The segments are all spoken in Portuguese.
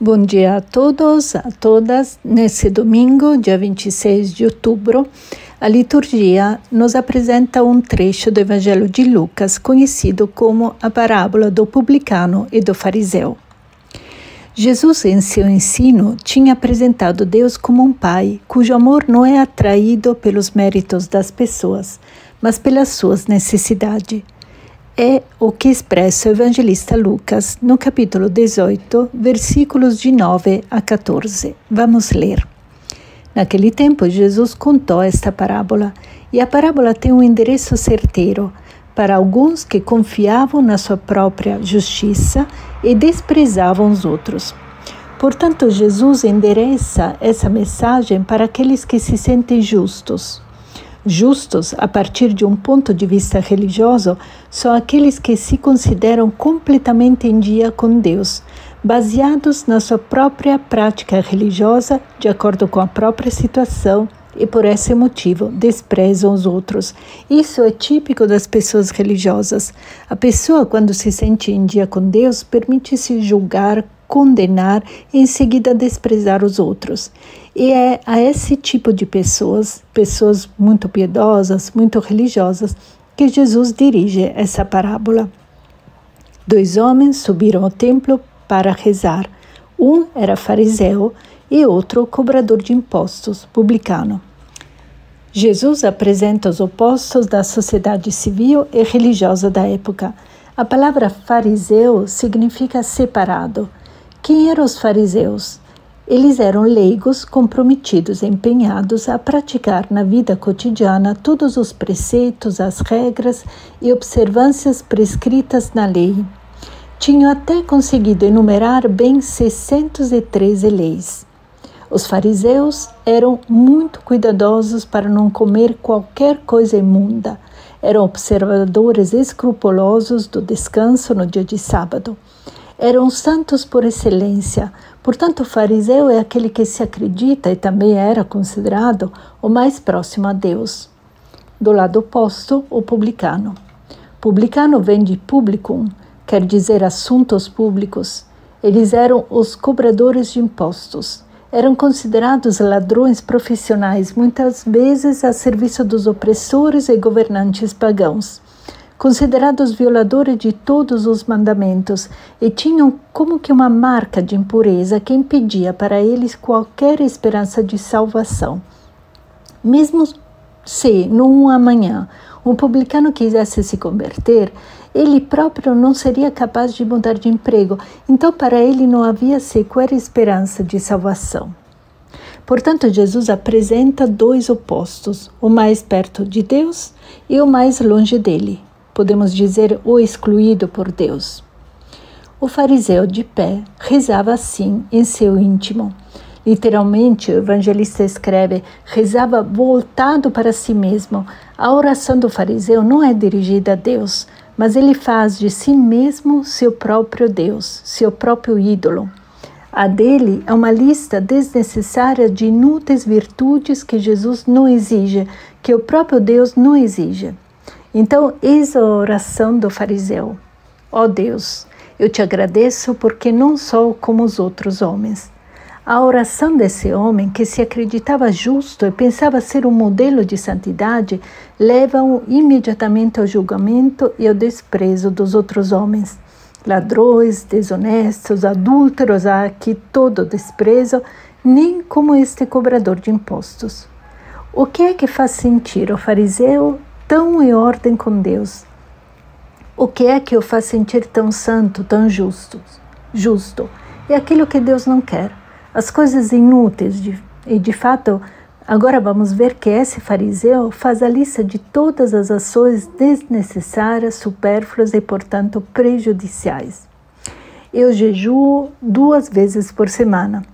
Bom dia a todos, a todas. Nesse domingo, dia 26 de outubro, a liturgia nos apresenta um trecho do Evangelho de Lucas, conhecido como a parábola do publicano e do fariseu. Jesus, em seu ensino, tinha apresentado Deus como um pai cujo amor não é atraído pelos méritos das pessoas, mas pelas suas necessidades. É o que expressa o evangelista Lucas no capítulo 18, versículos de 9 a 14. Vamos ler. Naquele tempo, Jesus contou esta parábola, e a parábola tem um endereço certeiro para alguns que confiavam na sua própria justiça e desprezavam os outros. Portanto, Jesus endereça essa mensagem para aqueles que se sentem justos. Justos, a partir de um ponto de vista religioso, são aqueles que se consideram completamente em dia com Deus, baseados na sua própria prática religiosa, de acordo com a própria situação, e por esse motivo desprezam os outros. Isso é típico das pessoas religiosas. A pessoa, quando se sente em dia com Deus, permite-se julgar, condenar e em seguida desprezar os outros. E é a esse tipo de pessoas muito piedosas, muito religiosas, que Jesus dirige essa parábola. 2 homens subiram ao templo para rezar. Um era fariseu e outro cobrador de impostos, publicano. Jesus apresenta os opostos da sociedade civil e religiosa da época. A palavra fariseu significa separado. Quem eram os fariseus? Eles eram leigos comprometidos, empenhados a praticar na vida cotidiana todos os preceitos, as regras e observâncias prescritas na lei. Tinham até conseguido enumerar bem 613 leis. Os fariseus eram muito cuidadosos para não comer qualquer coisa imunda. Eram observadores escrupulosos do descanso no dia de sábado. Eram santos por excelência. Portanto, o fariseu é aquele que se acredita e também era considerado o mais próximo a Deus. Do lado oposto, o publicano. Publicano vem de publicum, quer dizer assuntos públicos. Eles eram os cobradores de impostos. Eram considerados ladrões profissionais, muitas vezes a serviço dos opressores e governantes pagãos. Considerados violadores de todos os mandamentos, e tinham como que uma marca de impureza que impedia para eles qualquer esperança de salvação. Mesmo se, num amanhã, um publicano quisesse se converter, ele próprio não seria capaz de mudar de emprego, então para ele não havia sequer esperança de salvação. Portanto, Jesus apresenta 2 opostos, o mais perto de Deus e o mais longe dele. Podemos dizer o excluído por Deus. O fariseu de pé rezava assim em seu íntimo. Literalmente, o evangelista escreve, rezava voltado para si mesmo. A oração do fariseu não é dirigida a Deus, mas ele faz de si mesmo seu próprio Deus, seu próprio ídolo. A dele é uma lista desnecessária de inúteis virtudes que Jesus não exige, que o próprio Deus não exige. Então, eis a oração do fariseu. Ó Deus, eu te agradeço porque não sou como os outros homens. A oração desse homem, que se acreditava justo e pensava ser um modelo de santidade, leva-o imediatamente ao julgamento e ao desprezo dos outros homens. Ladrões, desonestos, adúlteros, há aqui todo desprezo, nem como este cobrador de impostos. O que é que faz sentir o fariseu tão em ordem com Deus? O que é que o faz sentir tão santo, tão justo? É aquilo que Deus não quer. As coisas inúteis. E de fato, agora vamos ver que esse fariseu faz a lista de todas as ações desnecessárias, supérfluas e, portanto, prejudiciais. Eu jejuo 2 vezes por semana.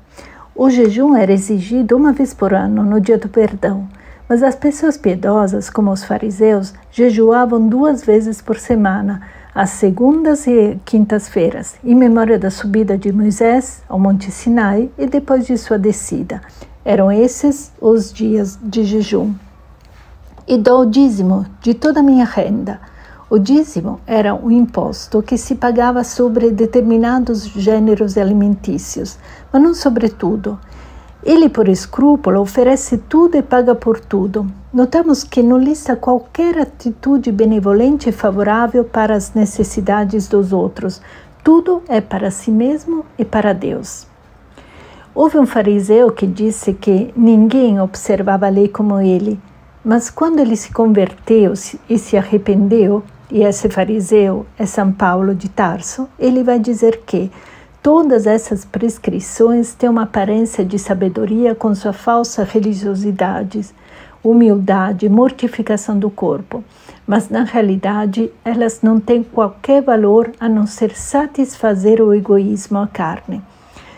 O jejum era exigido 1 vez por ano, no dia do perdão. Mas as pessoas piedosas, como os fariseus, jejuavam 2 vezes por semana, às segundas e quintas-feiras, em memória da subida de Moisés ao Monte Sinai e depois de sua descida. Eram esses os dias de jejum. E dou o dízimo de toda a minha renda. O dízimo era um imposto que se pagava sobre determinados gêneros alimentícios, mas não sobre tudo. Ele, por escrúpulo, oferece tudo e paga por tudo. Notamos que não lista qualquer atitude benevolente e favorável para as necessidades dos outros. Tudo é para si mesmo e para Deus. Houve um fariseu que disse que ninguém observava a lei como ele, mas quando ele se converteu e se arrependeu, e esse fariseu é São Paulo de Tarso, ele vai dizer que todas essas prescrições têm uma aparência de sabedoria com sua falsa religiosidade, humildade, mortificação do corpo, mas na realidade elas não têm qualquer valor a não ser satisfazer o egoísmo à carne.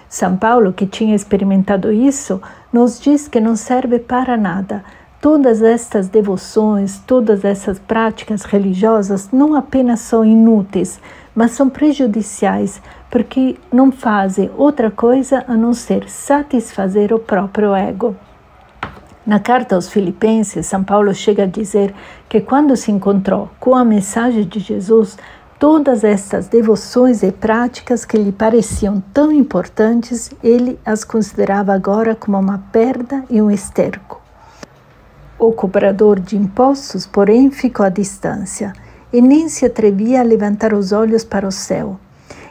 São Paulo, que tinha experimentado isso, nos diz que não serve para nada. Todas estas devoções, todas essas práticas religiosas não apenas são inúteis, mas são prejudiciais, porque não fazem outra coisa a não ser satisfazer o próprio ego. Na carta aos Filipenses, São Paulo chega a dizer que quando se encontrou com a mensagem de Jesus, todas estas devoções e práticas que lhe pareciam tão importantes, ele as considerava agora como uma perda e um esterco. O cobrador de impostos, porém, ficou à distância e nem se atrevia a levantar os olhos para o céu.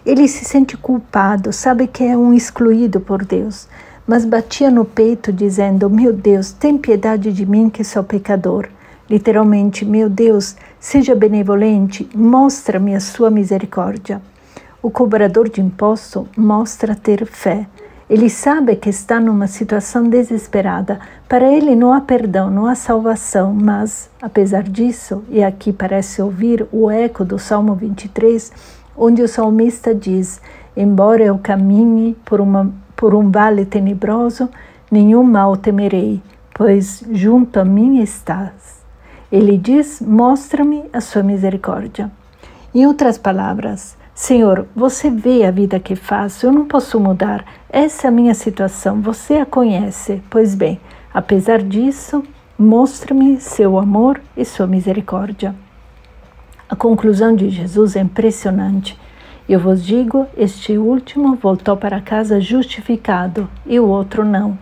Ele se sente culpado, sabe que é um excluído por Deus, mas batia no peito dizendo: meu Deus, tem piedade de mim que sou pecador. Literalmente, meu Deus, seja benevolente, mostra-me a sua misericórdia. O cobrador de imposto mostra ter fé. Ele sabe que está numa situação desesperada. Para ele não há perdão, não há salvação, mas, apesar disso, e aqui parece ouvir o eco do Salmo 23, onde o salmista diz: embora eu caminhe por um vale tenebroso, nenhum mal temerei, pois junto a mim estás. Ele diz: mostra-me a sua misericórdia. Em outras palavras, Senhor, você vê a vida que faço, eu não posso mudar. Essa é a minha situação, você a conhece. Pois bem, apesar disso, mostra-me seu amor e sua misericórdia. A conclusão de Jesus é impressionante. Eu vos digo, este último voltou para casa justificado e o outro não.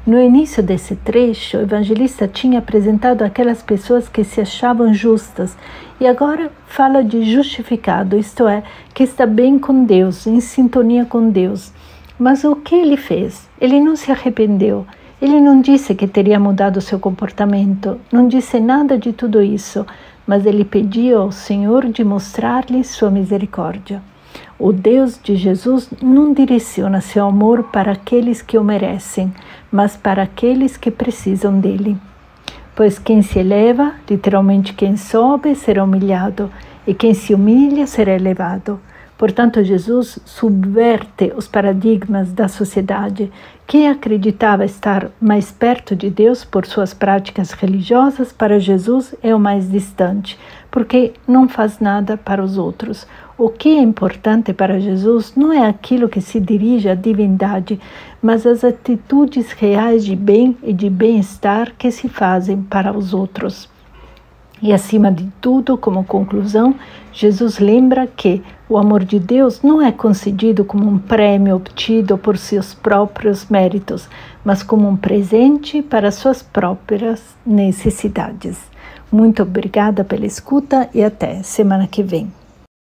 No início desse trecho, o evangelista tinha apresentado aquelas pessoas que se achavam justas e agora fala de justificado, isto é, que está bem com Deus, em sintonia com Deus. Mas o que ele fez? Ele não se arrependeu. Ele não disse que teria mudado seu comportamento, não disse nada de tudo isso, mas ele pediu ao Senhor de mostrar-lhe sua misericórdia. O Deus de Jesus não direciona seu amor para aqueles que o merecem, mas para aqueles que precisam dele. Pois quem se eleva, literalmente quem sobe, será humilhado, e quem se humilha será elevado. Portanto, Jesus subverte os paradigmas da sociedade. Quem acreditava estar mais perto de Deus por suas práticas religiosas, para Jesus é o mais distante, porque não faz nada para os outros. O que é importante para Jesus não é aquilo que se dirige à divindade, mas as atitudes reais de bem e de bem-estar que se fazem para os outros. E, acima de tudo, como conclusão, Jesus lembra que o amor de Deus não é concedido como um prêmio obtido por seus próprios méritos, mas como um presente para suas próprias necessidades. Muito obrigada pela escuta e até semana que vem.